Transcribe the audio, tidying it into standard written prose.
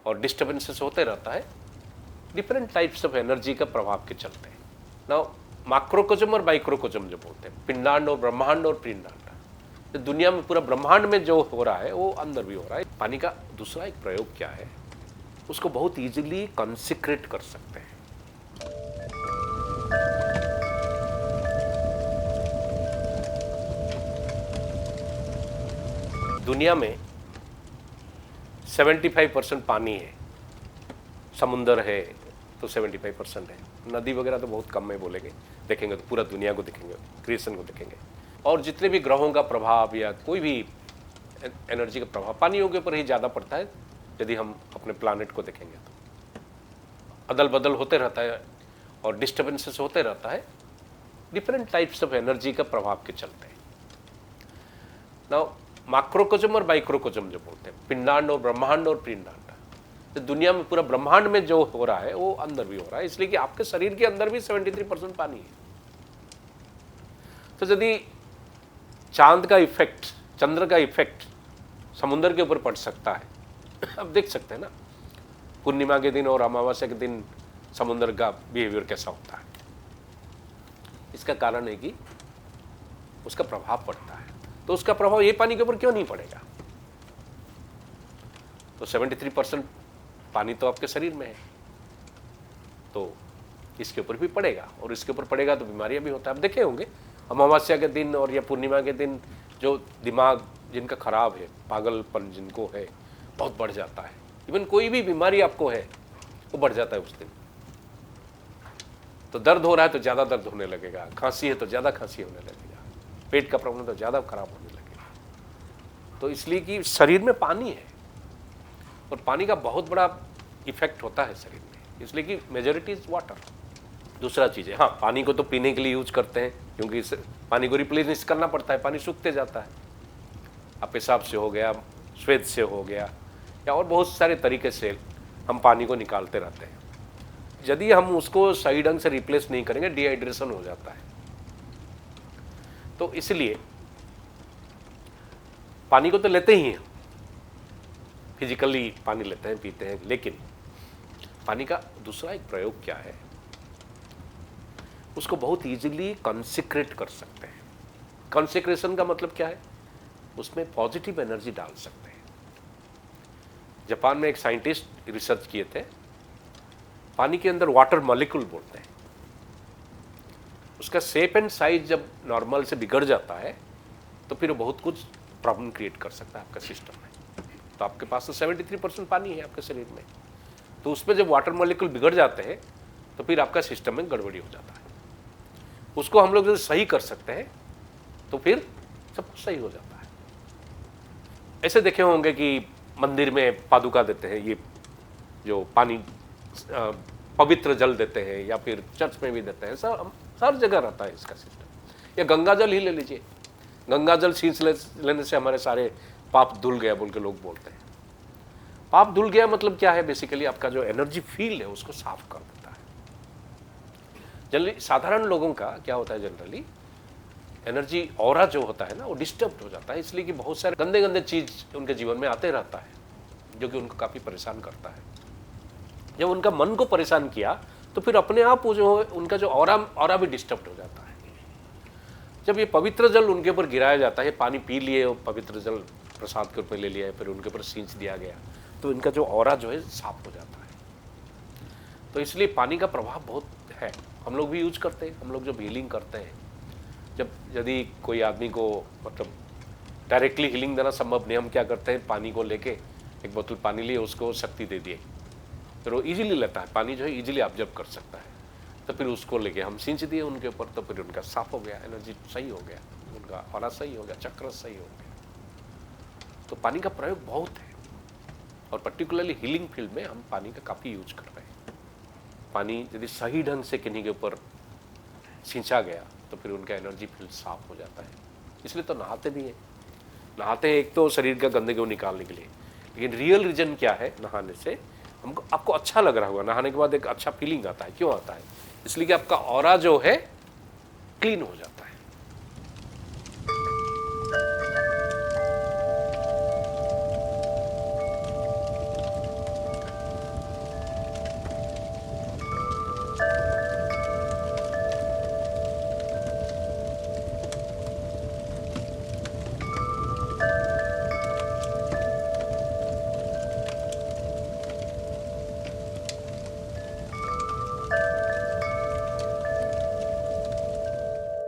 और डिस्टर्बेंसेस होते रहता है डिफरेंट टाइप्स ऑफ एनर्जी का प्रभाव के चलते हैं। नाउ माक्रोकोजम और माइक्रोकोजम जो बोलते हैं, पिंडांड और ब्रह्मांड और पिंडांड, तो दुनिया में पूरा ब्रह्मांड में जो हो रहा है वो अंदर भी हो रहा है। पानी का दूसरा एक प्रयोग क्या है, उसको बहुत इजीली कंसिक्रेट कर सकते हैं। दुनिया में 75% पानी है, समुंदर है तो 75% है, नदी वगैरह तो बहुत कम में बोलेंगे, देखेंगे तो पूरा दुनिया को देखेंगे, क्रिएशन को देखेंगे। और जितने भी ग्रहों का प्रभाव या कोई भी एनर्जी का प्रभाव पानियों के ऊपर ही ज़्यादा पड़ता है। यदि हम अपने प्लानेट को देखेंगे तो अदल बदल होते रहता है और डिस्टर्बेंसेस होते रहता है डिफरेंट टाइप्स ऑफ एनर्जी का प्रभाव के चलते हैं। नाउ माक्रोकोजम और माइक्रोकोजम जो बोलते हैं, पिंडांड और ब्रह्मांड और पिंडांड, तो दुनिया में पूरा ब्रह्मांड में जो हो रहा है वो अंदर भी हो रहा है, इसलिए कि आपके शरीर के अंदर भी 73% पानी है। तो यदि चांद का इफेक्ट, चंद्र का इफेक्ट समुद्र के ऊपर पड़ सकता है, अब देख सकते हैं ना पूर्णिमा के दिन और अमावस्या के दिन समुद्र का बिहेवियर कैसा होता है। इसका कारण है कि उसका प्रभाव पड़ता है, तो उसका प्रभाव ये पानी के ऊपर क्यों नहीं पड़ेगा। तो 73% पानी तो आपके शरीर में है, तो इसके ऊपर भी पड़ेगा, और इसके ऊपर पड़ेगा तो बीमारियां भी होता है। आप देखे होंगे अमावस्या के दिन और या पूर्णिमा के दिन जो दिमाग जिनका खराब है, पागलपन जिनको है, बहुत बढ़ जाता है। इवन कोई भी बीमारी आपको है वो बढ़ जाता है उस दिन। तो दर्द हो रहा है तो ज़्यादा दर्द होने लगेगा, खांसी है तो ज़्यादा खांसी होने लगेगा, पेट का प्रॉब्लम तो ज़्यादा खराब होने लगेगा। तो इसलिए कि शरीर में पानी है और पानी का बहुत बड़ा इफेक्ट होता है शरीर में, इसलिए कि मेजॉरिटी इज वाटर। दूसरा चीज़ है, हाँ, पानी को तो पीने के लिए यूज करते हैं, क्योंकि इस पानी को रिप्लेस करना पड़ता है, पानी सूखते जाता है। अब पेशाब से हो गया, श्वेत से हो गया, या और बहुत सारे तरीके से हम पानी को निकालते रहते हैं। यदि हम उसको सही ढंग से रिप्लेस नहीं करेंगे, डिहाइड्रेशन हो जाता है। तो इसलिए पानी को तो लेते ही हैं, फिजिकली पानी लेते हैं, पीते हैं, लेकिन पानी का दूसरा एक प्रयोग क्या है, उसको बहुत इजीली कंसिक्रेट कर सकते हैं। कंसिक्रेशन का मतलब क्या है, उसमें पॉजिटिव एनर्जी डाल सकते हैं। जापान में एक साइंटिस्ट रिसर्च किए थे, पानी के अंदर वाटर मॉलिक्यूल बोलते हैं, उसका शेप एंड साइज जब नॉर्मल से बिगड़ जाता है तो फिर वो बहुत कुछ प्रॉब्लम क्रिएट कर सकता है आपका सिस्टम में। तो आपके पास तो 73% पानी है आपके शरीर में, तो उसमें जब वाटर मॉलिक्यूल बिगड़ जाते हैं तो फिर आपका सिस्टम में गड़बड़ी हो जाता है। उसको हम लोग जब सही कर सकते हैं तो फिर सब कुछ सही हो जाता है। ऐसे देखे होंगे कि मंदिर में पादुका देते हैं, ये जो पानी पवित्र जल देते हैं, या फिर चर्च में भी देते हैं, सब हर जगह रहता है इसका सिस्टम। या गंगा जल ही ले लीजिए, गंगा जल सींच लेने से हमारे सारे पाप धुल गया बोल के लोग बोलते हैं। पाप धुल गया मतलब क्या है, बेसिकली आपका जो एनर्जी फील्ड है उसको साफ कर देता है। जनरली साधारण लोगों का क्या होता है, जनरली एनर्जी ऑरा जो होता है ना, वो डिस्टर्ब हो जाता है, इसलिए कि बहुत सारे गंदे गंदे चीज उनके जीवन में आते रहता है, जो कि उनको काफी परेशान करता है। जब उनका मन को परेशान किया तो फिर अपने आप वो जो उनका जो ऑरा भी डिस्टर्ब हो जाता है। जब ये पवित्र जल उनके ऊपर गिराया जाता है, पानी पी लिए, पवित्र जल प्रसाद के ऊपर ले लिया, फिर उनके ऊपर सींच दिया गया, तो इनका जो ऑरा जो है साफ हो जाता है। तो इसलिए पानी का प्रभाव बहुत है। हम लोग भी यूज करते हैं, हम लोग जब हीलिंग करते हैं, जब यदि कोई आदमी को मतलब डायरेक्टली हीलिंग देना संभव नहीं, हम क्या करते हैं, पानी को लेके एक बोतल पानी लिए, उसको शक्ति दे दिए, फिर वो इजीली लेता है, पानी जो है इजीली ऑब्जर्व कर सकता है। तो फिर उसको लेके हम सींच दिए उनके ऊपर, तो फिर उनका साफ हो गया, एनर्जी सही हो गया, उनका ऑरा सही हो गया, चक्र सही हो गया। तो पानी का प्रयोग बहुत है, और पर्टिकुलरली हीलिंग फील्ड में हम पानी का काफ़ी यूज कर रहे हैं। पानी यदि सही ढंग से किन्हीं के ऊपर सींचा गया तो फिर उनका एनर्जी फील्ड साफ हो जाता है। इसलिए तो नहाते भी हैं, नहाते हैं एक तो शरीर का गंदगी को निकालने के लिए, लेकिन रियल रीजन क्या है नहाने से, हमको आपको अच्छा लग रहा होगा, नहाने के बाद एक अच्छा फीलिंग आता है। क्यों आता है? इसलिए कि आपका ऑरा जो है क्लीन हो जाता है।